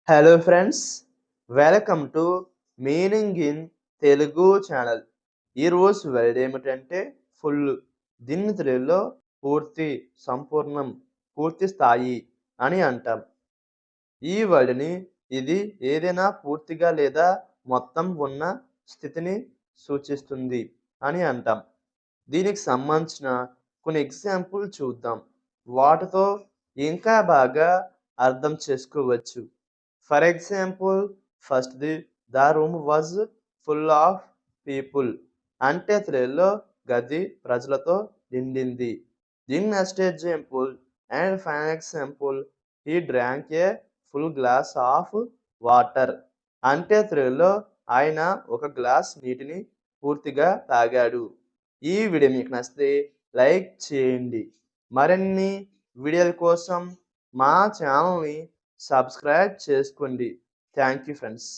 Hello friends, welcome to meaning in Telugu channel. ఈరోజు word ఏమిటంటే full. దీన్ని తెలుగులో పూర్తి, సంపూర్ణం, పూర్తి స్థాయి అని అంటాం. ఈ వర్డ్ని ఇది ఏదైనా పూర్తిగా లేదా మొత్తం ఉన్న స్థితిని సూచిస్తుంది అని అంటాం. దీనికి సంబంధించిన కొన్ని ఎగ్జాంపుల్ చూద్దాం. వాటితో ఇంకా బాగా అర్థం చేసుకోవచ్చు. ఫర్ ఎగ్జాంపుల్, ఫస్ట్‌ది the room was full of people. అంటే తెలుగులో గది ప్రజలతో నిండింది. దీని next example and final example, he drank A full glass of water. అంటే తెలుగులో ఆయన ఒక గ్లాస్ నీటిని పూర్తిగా తాగాడు. ఈ వీడియో మీకు నచ్చితే లైక్ చేయండి. మరిన్ని వీడియోల కోసం మా ఛానల్ని సబ్స్క్రైబ్ చేసుకోండి. Thank you friends.